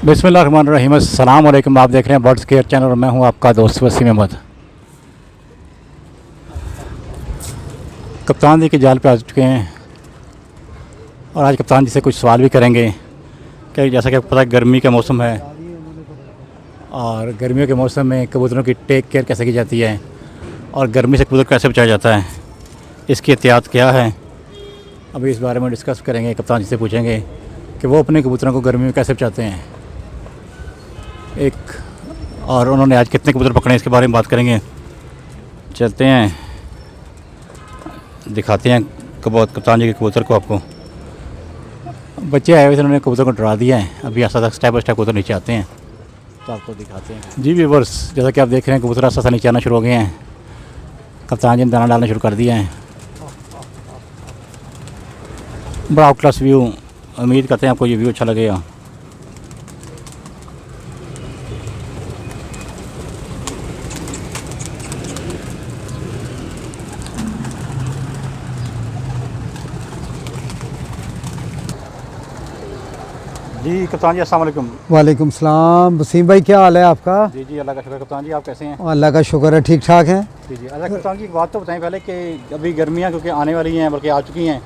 बिस्मिल्लाहिर्रहमानिर्रहीम। अस्सलाम वालेकुम। आप देख रहे हैं बर्ड्स केयर चैनल और मैं हूं आपका दोस्त वसीम अहमद। कप्तान जी के जाल पे आ चुके हैं और आज कप्तान जी से कुछ सवाल भी करेंगे कि जैसा कि आपको पता है गर्मी का मौसम है और गर्मियों के मौसम में कबूतरों की टेक केयर कैसे की जाती है और गर्मी से कबूतर कैसे बचाया जाता है, इसकी एहतियात क्या है, अभी इस बारे में डिस्कस करेंगे। कप्तान जी से पूछेंगे कि वो अपने कबूतरों को गर्मी में कैसे बचाते हैं और उन्होंने आज कितने कबूतर पकड़े इसके बारे में बात करेंगे। चलते हैं, दिखाते हैं कप्तान जी के कबूतर को। आपको बच्चे आए हुए थे, उन्होंने कबूतर को डरा दिया है। अभी ऐसा स्टेप बाई स्टेप कबूतर नीचे आते हैं तो आपको दिखाते हैं। जी व्यूअर्स, जैसा कि आप देख रहे हैं कबूतर ऐसा नीचे आना शुरू हो गए हैं। कप्तान जी ने दाना डालना शुरू कर दिया है। बड़ा आउट क्लास व्यू, उम्मीद करते हैं आपको ये व्यू अच्छा लगेगा। जी कप्तान जी अस्सलाम वालेकुम। वालेकुम सलाम। वसीम भाई क्या हाल है आपका? जी जी अल्लाह का शुक्र। कप्तान जी आप कैसे हैं? अल्लाह का शुक्र है, ठीक ठाक हैं। जी जी। अच्छा कप्तान जी एक बात तो बताएं पहले कि अभी गर्मियाँ क्योंकि आने वाली हैं, बल्कि आ चुकी हैं,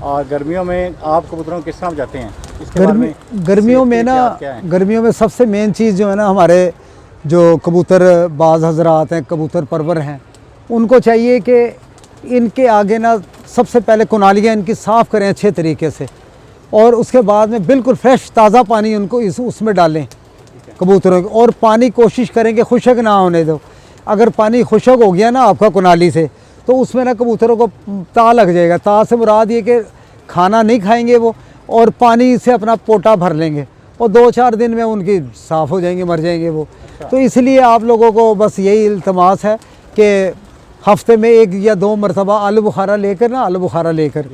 और गर्मियों में आप कबूतरों को किस तरह बचाते हैं इसके बारे में? गर्मियों में ना, गर्मियों में सबसे मेन चीज़ जो है ना, हमारे जो कबूतर बाज हजरात हैं, कबूतर परवर हैं, उनको चाहिए कि इनके आगे ना सबसे पहले कुनालियाँ इनकी साफ़ करें अच्छे तरीके से, और उसके बाद में बिल्कुल फ्रेश ताज़ा पानी उनको उसमें डालें कबूतरों के। और पानी कोशिश करें कि खुशक ना होने दो। अगर पानी खुशक हो गया ना आपका कुनाली से, तो उसमें ना कबूतरों को ता लग जाएगा। ता से मुराद ये कि खाना नहीं खाएंगे वो, और पानी से अपना पोटा भर लेंगे और 2-4 दिन में उनकी साफ़ हो जाएंगे, मर जाएंगे वो। तो इसलिए आप लोगों को बस यही इल्तमास है कि हफ्ते में 1 या 2 मरतबा आलू बुखारा लेकर ना, आलू बुखारा लेकर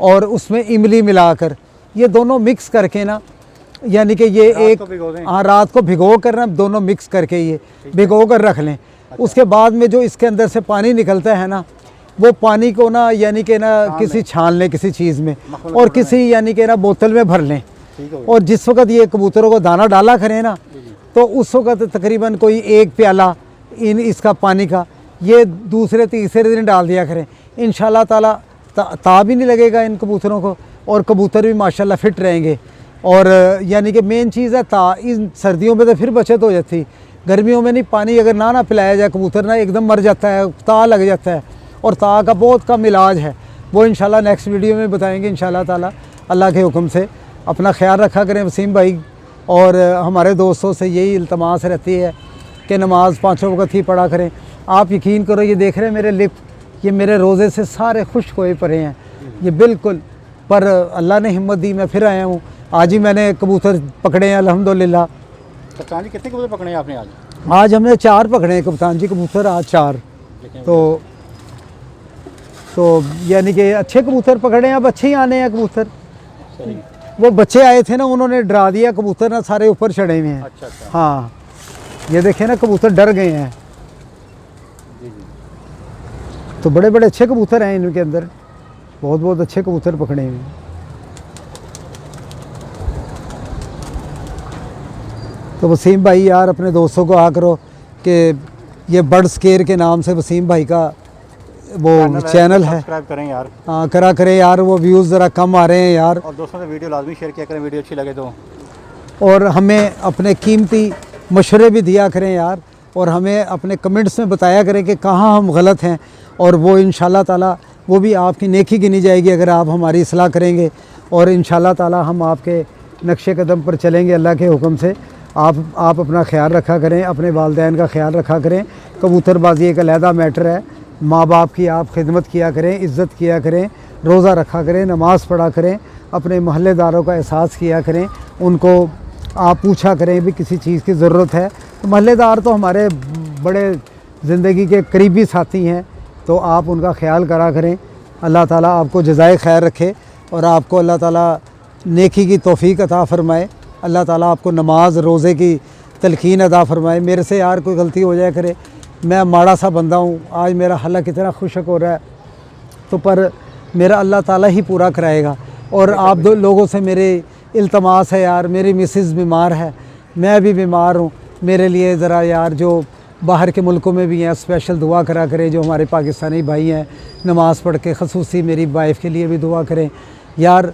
और उसमें इमली मिलाकर, ये दोनों मिक्स करके ना, यानी कि ये एक रात को भिगो कर ना, दोनों मिक्स करके ये भिगो कर रख लें। उसके बाद में जो इसके अंदर से पानी निकलता है ना, वो पानी को ना यानी कि ना किसी छान लें किसी चीज़ में, और किसी यानी कि ना बोतल में भर लें। और जिस वक्त ये कबूतरों को दाना डाला करें ना, तो उस वक्त तकरीबन कोई 1 प्याला इसका पानी का ये दूसरे तीसरे दिन डाल दिया करें। इंशाल्लाह ताला ता भी नहीं लगेगा इन कबूतरों को, और कबूतर भी माशाल्लाह फिट रहेंगे। और यानी कि मेन चीज़ है ता। इन सर्दियों में तो फिर बचत हो जाती, गर्मियों में नहीं। पानी अगर ना पिलाया जाए कबूतर ना एकदम मर जाता है, ता लग जाता है, और ता का बहुत कम इलाज है। वो इंशाल्लाह नेक्स्ट वीडियो में बताएंगे इंशाल्लाह ताला। अल्लाह के हुक्म से अपना ख्याल रखा करें वसीम भाई, और हमारे दोस्तों से यही इल्तमास रहती है कि नमाज़ 5 वक्त ही पढ़ा करें। आप यकीन करो, ये देख रहे हैं मेरे लिप, ये मेरे रोज़े से सारे खुश्क हुए पड़े हैं ये बिल्कुल। पर अल्लाह ने हिम्मत दी, मैं फिर आया हूँ। आज ही मैंने कबूतर पकड़े हैं अल्हम्दुलिल्लाह। कप्तान जी कितने कबूतर पकड़े हैं आपने आज? आज हमने 4 पकड़े हैं कप्तान जी, कबूतर आज 4। तो यानी कि अच्छे कबूतर पकड़े हैं, अब अच्छे ही आने हैं कबूतर। वो बच्चे आए थे ना, उन्होंने डरा दिया कबूतर ना, सारे ऊपर चढ़े हुए हैं। अच्छा। हाँ ये देखें ना, कबूतर डर गए हैं। तो बड़े बड़े अच्छे कबूतर हैं इनके अंदर, बहुत बहुत अच्छे कबूतर पकड़े हुए हैं। तो वसीम भाई यार अपने दोस्तों को आ करो कि ये बर्ड्स केयर के नाम से वसीम भाई का वो चैनल है, सब्सक्राइब करें यार। हाँ करा करें यार, वो व्यूज़ ज़रा कम आ रहे हैं यार। और दोस्तों से वीडियो लाजमी शेयर किया करें, वीडियो अच्छी लगे तो। और हमें अपने कीमती मशवरे भी दिया करें यार, और हमें अपने कमेंट्स में बताया करें कि कहाँ हम गलत हैं, और वो इंशाल्लाह ताला वो भी आपकी नेकी गिनी जाएगी अगर आप हमारी इस्लाह करेंगे। और इंशाल्लाह ताला हम आपके नक्शे कदम पर चलेंगे अल्लाह के हुक्म से। आप अपना ख्याल रखा करें, अपने वालिदैन का ख्याल रखा करें। कबूतरबाजी एक अलहदा मैटर है। माँ बाप की आप खिदमत किया करें, इज़्ज़त किया करें, रोज़ा रखा करें, नमाज़ पढ़ा करें, अपने महल्लेदारों का एहसास किया करें, उनको आप पूछा करें भी किसी चीज़ की ज़रूरत है। तो महल्लेदार तो हमारे बड़े ज़िंदगी के करीबी साथी हैं, तो आप उनका ख्याल करा करें। अल्लाह ताला आपको जज़ाए खैर रखे, और आपको अल्लाह ताला नेकी की तौफ़ीक अता फ़रमाए। अल्लाह ताला आपको नमाज रोज़े की तलकीन अता फ़रमाए। मेरे से यार कोई गलती हो जाए करे, मैं माड़ा सा बंदा हूँ, आज मेरा हल्ला कितना खुशक हो रहा है, तो पर मेरा अल्लाह ताला ही पूरा कराएगा। और आप दो लोगों से मेरे इल्तमास है यार, मेरी मिसेस बीमार है, मैं भी बीमार हूँ, मेरे लिए ज़रा यार जो बाहर के मुल्कों में भी हैं स्पेशल दुआ करा करें, जो हमारे पाकिस्तानी भाई हैं नमाज़ पढ़ के, ख़ुसूसी मेरी वाइफ के लिए भी दुआ करें यार।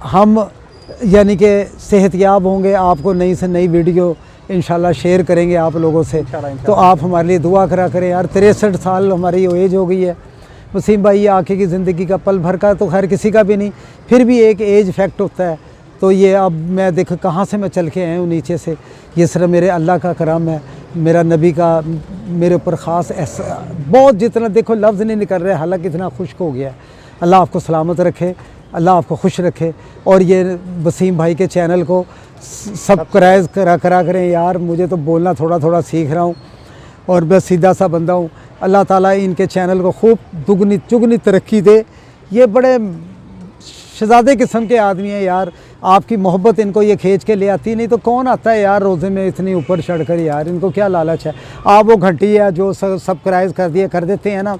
हम यानी कि सेहतयाब होंगे, आपको नई से नई वीडियो इंशाल्लाह शेयर करेंगे आप लोगों से, तो आप हमारे लिए दुआ करा करें यार। 63 साल हमारी एज हो गई है वसीम भाई, ये आगे की ज़िंदगी का पल भर का तो खैर किसी का भी नहीं, फिर भी एक एज फैक्ट होता है। तो ये अब मैं देखो कहाँ से मैं चल के आया हूँ नीचे से, ये सिर्फ मेरे अल्लाह का करम है, मेरा नबी का मेरे ऊपर ख़ास ऐसा बहुत, जितना देखो लफ्ज़ नहीं निकल रहे, हालांकि इतना खुश्क हो गया है। अल्लाह आपको सलामत रखे, अल्लाह आपको खुश रखे। और ये वसीम भाई के चैनल को सब्सक्राइब करा करें यार, मुझे तो बोलना थोड़ा थोड़ा सीख रहा हूँ और मैं सीधा सा बंदा हूँ। अल्लाह ताला इनके चैनल को खूब दुगनी चुगनी तरक्की दे। ये बड़े शहज़ादे किस्म के आदमी हैं यार, आपकी मोहब्बत इनको ये खींच के ले आती, नहीं तो कौन आता है यार रोज़े में इतनी ऊपर चढ़कर यार, इनको क्या लालच है। आप वो घंटी है जो सब्सक्राइब कर देते हैं ना,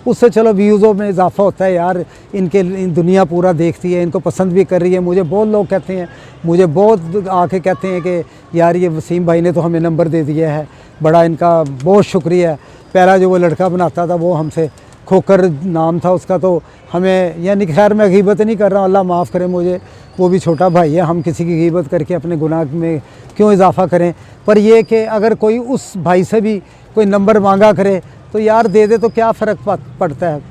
उससे चलो व्यूज़ों में इजाफा होता है यार। इन दुनिया पूरा देखती है, इनको पसंद भी कर रही है। मुझे बहुत लोग कहते हैं, मुझे बहुत आके कहते हैं कि यार ये वसीम भाई ने तो हमें नंबर दे दिया है, बड़ा इनका बहुत शुक्रिया है। पहला जो वो लड़का बनाता था वो हमसे, खोकर नाम था उसका, तो हमें यानी खैर मैं गीबत नहीं कर रहा हूँ, अल्लाह माफ़ करे मुझे, वो भी छोटा भाई है, हम किसी की गीबत करके अपने गुनाह में क्यों इजाफा करें। पर ये कि अगर कोई उस भाई से भी कोई नंबर मांगा करे तो यार दे दे, तो क्या फ़र्क पड़ता है।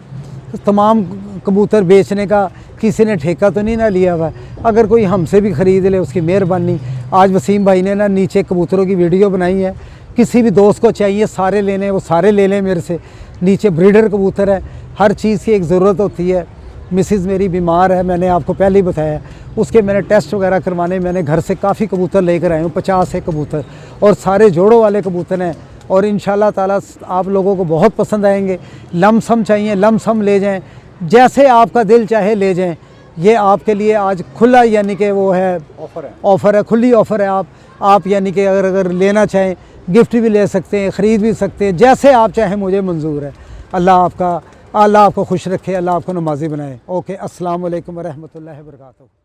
तमाम कबूतर बेचने का किसी ने ठेका तो नहीं ना लिया हुआ है, अगर कोई हमसे भी ख़रीद ले उसकी मेहरबानी। आज वसीम भाई ने ना नीचे कबूतरों की वीडियो बनाई है, किसी भी दोस्त को चाहिए सारे लेने, वो सारे ले लें मेरे से। नीचे ब्रीडर कबूतर है, हर चीज़ की एक ज़रूरत होती है। मिसिज़ मेरी बीमार है, मैंने आपको पहले ही बताया, उसके मैंने टेस्ट वगैरह करवाने, मैंने घर से काफ़ी कबूतर लेकर आया हूँ, 50 है कबूतर, और सारे जोड़ों वाले कबूतर हैं। और इंशाल्लाह ताला आप लोगों को बहुत पसंद आएंगे। लमसम चाहिए लमसम ले जाएं, जैसे आपका दिल चाहे ले जाएं। ये आपके लिए आज खुला यानी कि वो है ऑफ़र है, खुली ऑफ़र है। आप यानी कि अगर लेना चाहें गिफ्ट भी ले सकते हैं, ख़रीद भी सकते हैं, जैसे आप चाहें मुझे मंजूर है। अल्लाह आपको खुश रखे, अल्लाह आपको नमाजी बनाए। ओके, अस्सलाम वालेकुम व रहमतुल्लाहि व बरकातहू।